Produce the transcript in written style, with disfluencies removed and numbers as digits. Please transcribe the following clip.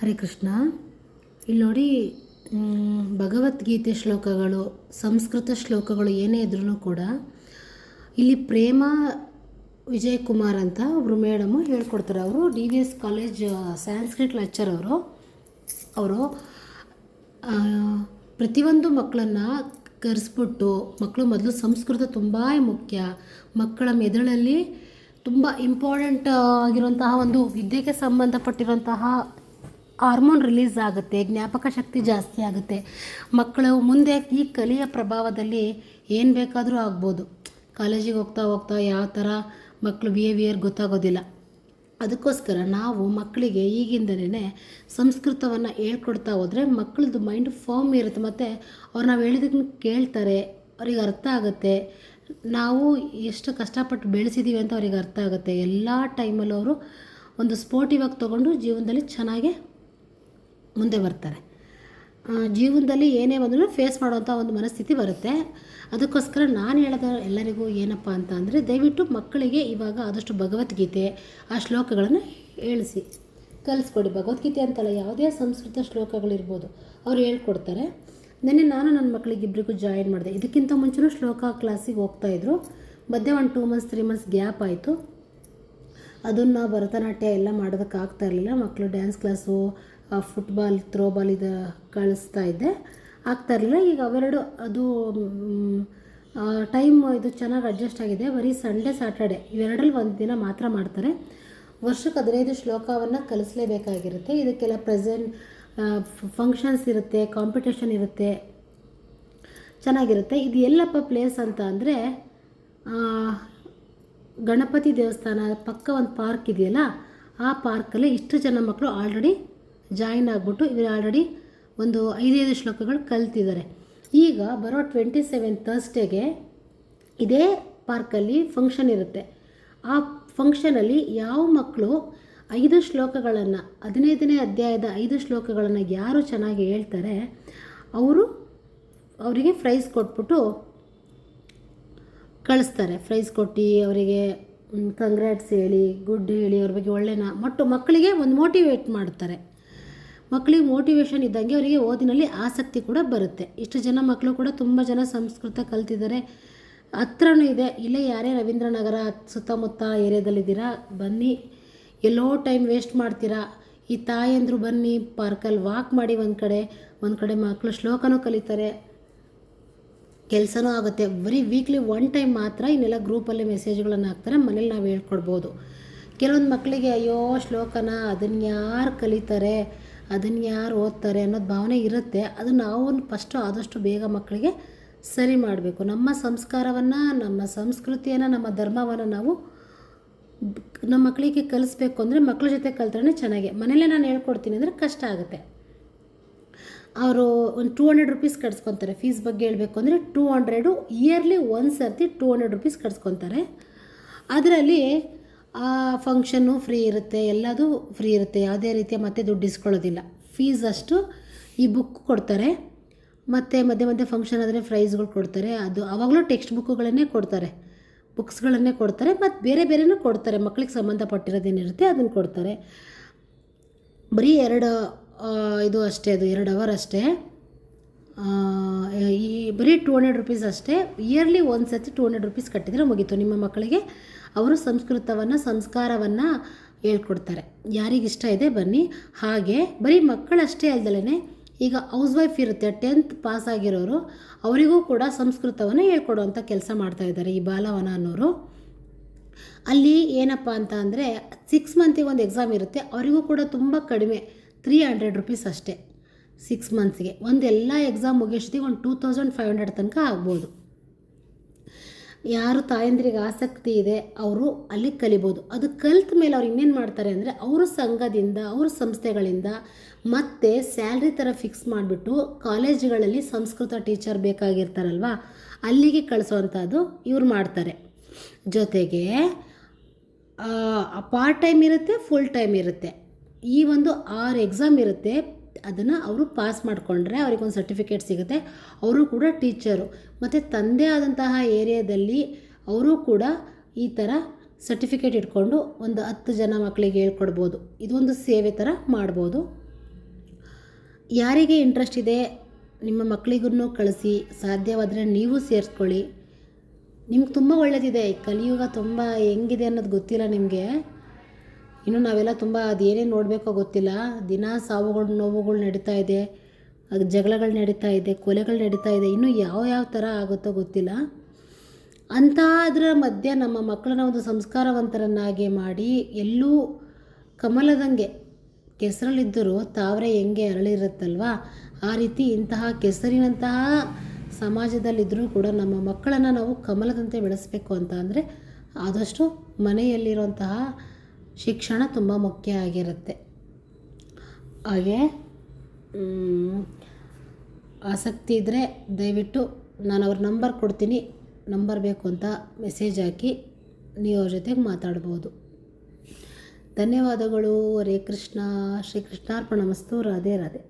ಹರೇ ಕೃಷ್ಣ. ಇಲ್ಲಿ ನೋಡಿ, ಭಗವದ್ಗೀತೆ ಶ್ಲೋಕಗಳು, ಸಂಸ್ಕೃತ ಶ್ಲೋಕಗಳು ಏನೇ ಇದ್ರೂ ಕೂಡ ಇಲ್ಲಿ ಪ್ರೇಮ ವಿಜಯ್ ಕುಮಾರ್ ಅಂತ ಒಬ್ಬರು ಮೇಡಮು ಹೇಳ್ಕೊಡ್ತಾರೆ. ಅವರು DVS ಕಾಲೇಜ್ ಸ್ಯಾನ್ಸ್ಕ್ರಿಟ್ ಲೆಕ್ಚರ್. ಅವರು ಪ್ರತಿಯೊಂದು ಮಕ್ಕಳನ್ನು ಕರೆಸ್ಬಿಟ್ಟು, ಮಕ್ಕಳು ಮೊದಲು ಸಂಸ್ಕೃತ ತುಂಬ ಮುಖ್ಯ, ಮಕ್ಕಳ ಮೆದುಳಲ್ಲಿ ತುಂಬ ಇಂಪಾರ್ಟೆಂಟ್ ಆಗಿರುವಂತಹ ಒಂದು ವಿದ್ಯೆಗೆ ಸಂಬಂಧಪಟ್ಟಿರುವಂತಹ ಹಾರ್ಮೋನ್ ರಿಲೀಸ್ ಆಗುತ್ತೆ, ಜ್ಞಾಪಕ ಶಕ್ತಿ ಜಾಸ್ತಿ ಆಗುತ್ತೆ. ಮಕ್ಕಳು ಮುಂದೆ ಈ ಕಲಿಯ ಪ್ರಭಾವದಲ್ಲಿ ಏನು ಬೇಕಾದರೂ ಆಗ್ಬೋದು. ಕಾಲೇಜಿಗೆ ಹೋಗ್ತಾ ಹೋಗ್ತಾ ಯಾವ ಥರ ಮಕ್ಕಳು ಬಿಹೇವಿಯರ್ ಗೊತ್ತಾಗೋದಿಲ್ಲ. ಅದಕ್ಕೋಸ್ಕರ ನಾವು ಮಕ್ಕಳಿಗೆ ಈಗಿಂದಲೇ ಸಂಸ್ಕೃತವನ್ನು ಹೇಳ್ಕೊಡ್ತಾ ಹೋದರೆ ಮಕ್ಕಳದ್ದು ಮೈಂಡ್ ಫಾರ್ಮ್ ಇರುತ್ತೆ, ಮತ್ತು ಅವ್ರು ನಾವು ಹೇಳಿದಕ್ಕೆ ಕೇಳ್ತಾರೆ, ಅವ್ರಿಗೆ ಅರ್ಥ ಆಗುತ್ತೆ. ನಾವು ಎಷ್ಟು ಕಷ್ಟಪಟ್ಟು ಬೆಳೆಸಿದ್ದೀವಿ ಅಂತ ಅವ್ರಿಗೆ ಅರ್ಥ ಆಗುತ್ತೆ. ಎಲ್ಲ ಟೈಮಲ್ಲೂ ಅವರು ಒಂದು ಸ್ಪೋರ್ಟಿವ್ ಆಗಿ ತೊಗೊಂಡು ಜೀವನದಲ್ಲಿ ಚೆನ್ನಾಗೇ ಮುಂದೆ ಬರ್ತಾರೆ. ಜೀವನದಲ್ಲಿ ಏನೇ ಬಂದರೂ ಫೇಸ್ ಮಾಡುವಂಥ ಒಂದು ಮನಸ್ಥಿತಿ ಬರುತ್ತೆ. ಅದಕ್ಕೋಸ್ಕರ ನಾನು ಹೇಳೋದು ಎಲ್ಲರಿಗೂ ಏನಪ್ಪ ಅಂತ ಅಂದರೆ, ದಯವಿಟ್ಟು ಮಕ್ಕಳಿಗೆ ಇವಾಗ ಆದಷ್ಟು ಭಗವದ್ಗೀತೆ ಆ ಶ್ಲೋಕಗಳನ್ನು ಕಲಿಸ್ಕೊಡಿ. ಭಗವದ್ಗೀತೆ ಅಂತಲ್ಲ, ಯಾವುದೇ ಸಂಸ್ಕೃತ ಶ್ಲೋಕಗಳಿರ್ಬೋದು ಅವ್ರು ಹೇಳ್ಕೊಡ್ತಾರೆ. ನೆನ್ನೆ ನಾನು ನನ್ನ ಮಕ್ಕಳಿಗೆ ಇಬ್ಬರಿಗೂ ಜಾಯಿನ್ ಮಾಡಿದೆ. ಇದಕ್ಕಿಂತ ಮುಂಚೆನೂ ಶ್ಲೋಕ ಕ್ಲಾಸಿಗೆ ಹೋಗ್ತಾಯಿದ್ರು. ಮಧ್ಯೆ ಒಂದು 2 months 3 months ಗ್ಯಾಪ್ ಆಯಿತು. ಅದನ್ನು ಭರತನಾಟ್ಯ ಎಲ್ಲ ಮಾಡೋದಕ್ಕಾಗ್ತಾ ಇರಲಿಲ್ಲ. ಮಕ್ಕಳು ಡ್ಯಾನ್ಸ್ ಕ್ಲಾಸು, ಫುಟ್ಬಾಲ್, ಥ್ರೋಬಾಲ್ ಇದು ಕಳಿಸ್ತಾ ಇದ್ದೆ, ಆಗ್ತಾ ಇರಲಿಲ್ಲ. ಈಗ ಅವೆರಡು ಅದು ಟೈಮ್ ಇದು ಚೆನ್ನಾಗಿ ಅಡ್ಜಸ್ಟ್ ಆಗಿದೆ. ಬರೀ ಸಂಡೇ ಸ್ಯಾಟರ್ಡೆ ಇವೆರಡರಲ್ಲಿ ಒಂದು ದಿನ ಮಾತ್ರ ಮಾಡ್ತಾರೆ. ವರ್ಷಕ್ಕೆ 15 ಶ್ಲೋಕವನ್ನು ಕಲಿಸಲೇಬೇಕಾಗಿರುತ್ತೆ. ಇದಕ್ಕೆಲ್ಲ ಫಂಕ್ಷನ್ಸ್ ಇರುತ್ತೆ, ಕಾಂಪಿಟೇಷನ್ ಇರುತ್ತೆ, ಚೆನ್ನಾಗಿರುತ್ತೆ. ಇದು ಎಲ್ಲಪ್ಪ ಪ್ಲೇಸ್ ಅಂತ ಅಂದರೆ, ಗಣಪತಿ ದೇವಸ್ಥಾನ ಪಕ್ಕ ಒಂದು ಪಾರ್ಕ್ ಇದೆಯಲ್ಲ, ಆ ಪಾರ್ಕಲ್ಲಿ ಇಷ್ಟು ಜನ ಮಕ್ಕಳು ಆಲ್ರೆಡಿ ಜಾಯಿನ್ ಆಗಿಬಿಟ್ಟು ಇವರು ಆಲ್ರೆಡಿ ಒಂದು 5 ಶ್ಲೋಕಗಳು ಕಲ್ತಿದ್ದಾರೆ. ಈಗ ಬರೋ 27 ಥರ್ಸ್ಡೇಗೆ ಇದೇ ಪಾರ್ಕಲ್ಲಿ ಫಂಕ್ಷನ್ ಇರುತ್ತೆ. ಆ ಫಂಕ್ಷನಲ್ಲಿ ಯಾವ ಮಕ್ಕಳು 5 ಶ್ಲೋಕಗಳನ್ನು 15ನೇ ಅಧ್ಯಾಯದ 5 ಶ್ಲೋಕಗಳನ್ನು ಯಾರು ಚೆನ್ನಾಗಿ ಹೇಳ್ತಾರೆ ಅವರಿಗೆ ಪ್ರೈಸ್ ಕೊಟ್ಬಿಟ್ಟು ಕಳಿಸ್ತಾರೆ. ಪ್ರೈಸ್ ಕೊಟ್ಟು ಅವರಿಗೆ ಕಂಗ್ರ್ಯಾಟ್ಸ್ ಹೇಳಿ, ಗುಡ್ ಹೇಳಿ, ಅವ್ರ ಬಗ್ಗೆ ಮಕ್ಕಳಿಗೆ ಒಂದು ಮೋಟಿವೇಟ್ ಮಾಡ್ತಾರೆ. ಮಕ್ಕಳಿಗೆ ಮೋಟಿವೇಶನ್ ಇದ್ದಂಗೆ ಅವರಿಗೆ ಓದಿನಲ್ಲಿ ಆಸಕ್ತಿ ಕೂಡ ಬರುತ್ತೆ. ಇಷ್ಟು ಜನ ಮಕ್ಕಳು ಕೂಡ ತುಂಬ ಜನ ಸಂಸ್ಕೃತ ಕಲ್ತಿದ್ದಾರೆ. ಹತ್ರನೂ ಇದೆ. ಇಲ್ಲೇ ಯಾರೇ ರವೀಂದ್ರನಗರ ಸುತ್ತಮುತ್ತ ಏರಿಯಾದಲ್ಲಿದ್ದೀರಾ, ಬನ್ನಿ. ಎಲ್ಲೋ ಟೈಮ್ ವೇಸ್ಟ್ ಮಾಡ್ತೀರಾ. ಈ ತಾಯಂದರು ಬನ್ನಿ, ಪಾರ್ಕಲ್ಲಿ ವಾಕ್ ಮಾಡಿ, ಒಂದು ಕಡೆ ಮಕ್ಕಳು ಶ್ಲೋಕನೂ ಕಲಿತಾರೆ, ಕೆಲಸನೂ ಆಗುತ್ತೆ. ಬರೀ ವೀಕ್ಲಿ 1 ಟೈಮ್ ಮಾತ್ರ ಇನ್ನೆಲ್ಲ ಗ್ರೂಪಲ್ಲೇ ಮೆಸೇಜ್ಗಳನ್ನು ಹಾಕ್ತಾರೆ. ಮನೇಲಿ ನಾವು ಹೇಳ್ಕೊಡ್ಬೋದು. ಕೆಲವೊಂದು ಮಕ್ಕಳಿಗೆ ಅಯ್ಯೋ ಶ್ಲೋಕನ ಅದನ್ನು ಯಾರು ಕಲಿತಾರೆ, ಅದನ್ನು ಯಾರು ಓದ್ತಾರೆ ಅನ್ನೋದು ಭಾವನೆ ಇರುತ್ತೆ. ಅದು ನಾವು ಫಸ್ಟು ಆದಷ್ಟು ಬೇಗ ಮಕ್ಕಳಿಗೆ ಸರಿ ಮಾಡಬೇಕು. ನಮ್ಮ ಸಂಸ್ಕಾರವನ್ನು, ನಮ್ಮ ಸಂಸ್ಕೃತಿಯನ್ನು, ನಮ್ಮ ಧರ್ಮವನ್ನು ನಾವು ನಮ್ಮ ಮಕ್ಕಳಿಗೆ ಕಲಿಸ್ಬೇಕು ಅಂದರೆ ಮಕ್ಕಳ ಜೊತೆ ಕಲ್ತ್ರೆ ಚೆನ್ನಾಗಿ. ಮನೇಲೇ ನಾನು ಹೇಳ್ಕೊಡ್ತೀನಿ ಅಂದರೆ ಕಷ್ಟ ಆಗುತ್ತೆ. ಅವರು ಒಂದು 200 ರೂಪೀಸ್ ಕಟ್ಸ್ಕೊತಾರೆ. ಫೀಸ್ ಬಗ್ಗೆ ಹೇಳಬೇಕು ಅಂದರೆ 200 ಇಯರ್ಲಿ ಒಂದು ಸರ್ತಿ 200 ರೂಪೀಸ್ ಕಟ್ಸ್ಕೊತಾರೆ. ಅದರಲ್ಲಿ ಆ ಫಂಕ್ಷನ್ನು ಫ್ರೀ ಇರುತ್ತೆ, ಎಲ್ಲದೂ ಫ್ರೀ ಇರುತ್ತೆ. ಯಾವುದೇ ರೀತಿಯ ಮತ್ತೆ ದುಡ್ಡು ಇಸ್ಕೊಳ್ಳೋದಿಲ್ಲ. ಫೀಸ್ ಅಷ್ಟು. ಈ ಬುಕ್ ಕೊಡ್ತಾರೆ, ಮತ್ತು ಮಧ್ಯೆ ಫಂಕ್ಷನ್ ಆದರೆ ಪ್ರೈಸ್ಗಳು ಕೊಡ್ತಾರೆ. ಅದು ಆವಾಗಲೂ ಟೆಕ್ಸ್ಟ್ ಬುಕ್ಗಳನ್ನೇ ಕೊಡ್ತಾರೆ, ಬುಕ್ಸ್ಗಳನ್ನೇ ಕೊಡ್ತಾರೆ, ಮತ್ತು ಬೇರೆನೂ ಕೊಡ್ತಾರೆ. ಮಕ್ಕಳಿಗೆ ಸಂಬಂಧಪಟ್ಟಿರೋದೇನಿರುತ್ತೆ ಅದನ್ನು ಕೊಡ್ತಾರೆ. ಬರೀ 2 ಅವರ್ ಅಷ್ಟೇ. ಈ ಬರೀ 200 ರೂಪೀಸ್ ಅಷ್ಟೇ. ಇಯರ್ಲಿ ಒಂದು ಸರ್ತಿ 200 ರೂಪೀಸ್ ಕಟ್ಟಿದರೆ ಮುಗೀತು. ನಿಮ್ಮ ಮಕ್ಕಳಿಗೆ ಅವರು ಸಂಸ್ಕಾರವನ್ನು ಹೇಳ್ಕೊಡ್ತಾರೆ. ಯಾರಿಗಿಷ್ಟ ಇದೆ ಬನ್ನಿ. ಹಾಗೆ ಬರೀ ಮಕ್ಕಳಷ್ಟೇ ಅಲ್ದಲೇ, ಈಗ ಹೌಸ್ ವೈಫ್ ಇರುತ್ತೆ, 10th ಪಾಸ್ ಆಗಿರೋರು, ಅವರಿಗೂ ಕೂಡ ಸಂಸ್ಕೃತವನ್ನು ಹೇಳ್ಕೊಡುವಂಥ ಕೆಲಸ ಮಾಡ್ತಾಯಿದ್ದಾರೆ ಈ ಬಾಲವನ ಅನ್ನೋರು. ಅಲ್ಲಿ ಏನಪ್ಪ ಅಂತ ಅಂದರೆ 6 ಮಂತಿಗೆ ಒಂದು ಎಕ್ಸಾಮ್ ಇರುತ್ತೆ. ಅವರಿಗೂ ಕೂಡ ತುಂಬ ಕಡಿಮೆ, 300 ರೂಪೀಸ್ ಅಷ್ಟೇ 6 ಮಂತ್ಸ್ಗೆ. ಎಲ್ಲ ಎಕ್ಸಾಮ್ ಮುಗಿಸೋದಿಗೆ ಒಂದು 2500 ತನಕ ಆಗ್ಬೋದು. ಯಾರು ತಾಯಂದ್ರಿಗೆ ಆಸಕ್ತಿ ಇದೆ ಅವರು ಅಲ್ಲಿ ಕಲಿಬೋದು. ಅದು ಕಲಿತ ಮೇಲೆ ಅವ್ರು ಇನ್ನೇನು ಮಾಡ್ತಾರೆ ಅಂದರೆ, ಅವರು ಸಂಘದಿಂದ, ಅವ್ರ ಸಂಸ್ಥೆಗಳಿಂದ ಮತ್ತೆ ಸ್ಯಾಲ್ರಿ ಥರ ಫಿಕ್ಸ್ ಮಾಡಿಬಿಟ್ಟು ಕಾಲೇಜುಗಳಲ್ಲಿ ಸಂಸ್ಕೃತ ಟೀಚರ್ ಬೇಕಾಗಿರ್ತಾರಲ್ವ, ಅಲ್ಲಿಗೆ ಕಳಿಸೋವಂಥದ್ದು ಇವ್ರು ಮಾಡ್ತಾರೆ. ಜೊತೆಗೆ ಪಾರ್ಟ್ ಟೈಮ್ ಇರುತ್ತೆ, ಫುಲ್ ಟೈಮ್ ಇರುತ್ತೆ. ಈ ಒಂದು 6 ಎಕ್ಸಾಮ್ ಇರುತ್ತೆ. ಅದನ್ನು ಅವರು ಪಾಸ್ ಮಾಡಿಕೊಂಡ್ರೆ ಅವ್ರಿಗೊಂದು ಸರ್ಟಿಫಿಕೇಟ್ ಸಿಗುತ್ತೆ. ಅವರು ಕೂಡ ಟೀಚರು, ಮತ್ತು ತಂದೆ ಆದಂತಹ ಏರಿಯಾದಲ್ಲಿ ಅವರು ಕೂಡ ಈ ಥರ ಸರ್ಟಿಫಿಕೇಟ್ ಇಟ್ಕೊಂಡು ಒಂದು 10 ಜನ ಮಕ್ಕಳಿಗೆ ಹೇಳ್ಕೊಡ್ಬೋದು. ಇದೊಂದು ಸೇವೆ ಥರ ಮಾಡ್ಬೋದು. ಯಾರಿಗೆ ಇಂಟ್ರೆಸ್ಟ್ ಇದೆ ನಿಮ್ಮ ಮಕ್ಕಳಿಗೂ ಕಳಿಸಿ, ಸಾಧ್ಯವಾದರೆ ನೀವು ಸೇರಿಸ್ಕೊಳ್ಳಿ. ನಿಮ್ಗೆ ತುಂಬ ಒಳ್ಳೆಯದಿದೆ. ಕಲಿಯುಗ ತುಂಬ ಹೆಂಗಿದೆ ಅನ್ನೋದು ಗೊತ್ತಿಲ್ಲ ನಿಮಗೆ. ಇನ್ನು ನಾವೆಲ್ಲ ತುಂಬ ಅದೇನೇನು ನೋಡಬೇಕೋ ಗೊತ್ತಿಲ್ಲ. ದಿನ ಸಾವುಗಳು ನೋವುಗಳು ನಡೀತಾ ಇದೆ, ಅದು ಜಗಳಗಳು ನಡೀತಾ ಇದೆ, ಕೊಲೆಗಳು ನಡೀತಾ ಇದೆ. ಇನ್ನೂ ಯಾವ ಥರ ಆಗುತ್ತೋ ಗೊತ್ತಿಲ್ಲ. ಅಂಥದ್ರ ಮಧ್ಯೆ ನಮ್ಮ ಮಕ್ಕಳನ್ನ ಒಂದು ಸಂಸ್ಕಾರವಂತರನ್ನಾಗಿ ಮಾಡಿ, ಎಲ್ಲೂ ಕಮಲದಂಗೆ ಕೆಸರಲ್ಲಿದ್ದರೂ ತಾವರೆ ಹೆಂಗೆ ಅರಳಿರುತ್ತಲ್ವ, ಆ ರೀತಿ ಇಂತಹ ಕೆಸರಿನಂತಹ ಸಮಾಜದಲ್ಲಿದ್ದರೂ ಕೂಡ ನಮ್ಮ ಮಕ್ಕಳನ್ನು ನಾವು ಕಮಲದಂತೆ ಬೆಳೆಸಬೇಕು ಅಂತ ಅಂದರೆ ಆದಷ್ಟು ಮನೆಯಲ್ಲಿರುವಂತಹ ಶಿಕ್ಷಣ ತುಂಬ ಮುಖ್ಯ ಆಗಿರುತ್ತೆ. ಹಾಗೆ ಆಸಕ್ತಿ ಇದ್ದರೆ ದಯವಿಟ್ಟು ನಾನು ಅವ್ರ ನಂಬರ್ ಕೊಡ್ತೀನಿ, ನಂಬರ್ ಬೇಕು ಅಂತ ಮೆಸೇಜ್ ಹಾಕಿ ನೀವು ಅವ್ರ ಜೊತೆಗೆ ಮಾತಾಡ್ಬೋದು. ಧನ್ಯವಾದಗಳು. ಹರೇ ಕೃಷ್ಣ. ಶ್ರೀ ಕೃಷ್ಣಾರ್ಪಣಮಸ್ತು. ರಾಧೆ ರಾಧೆ.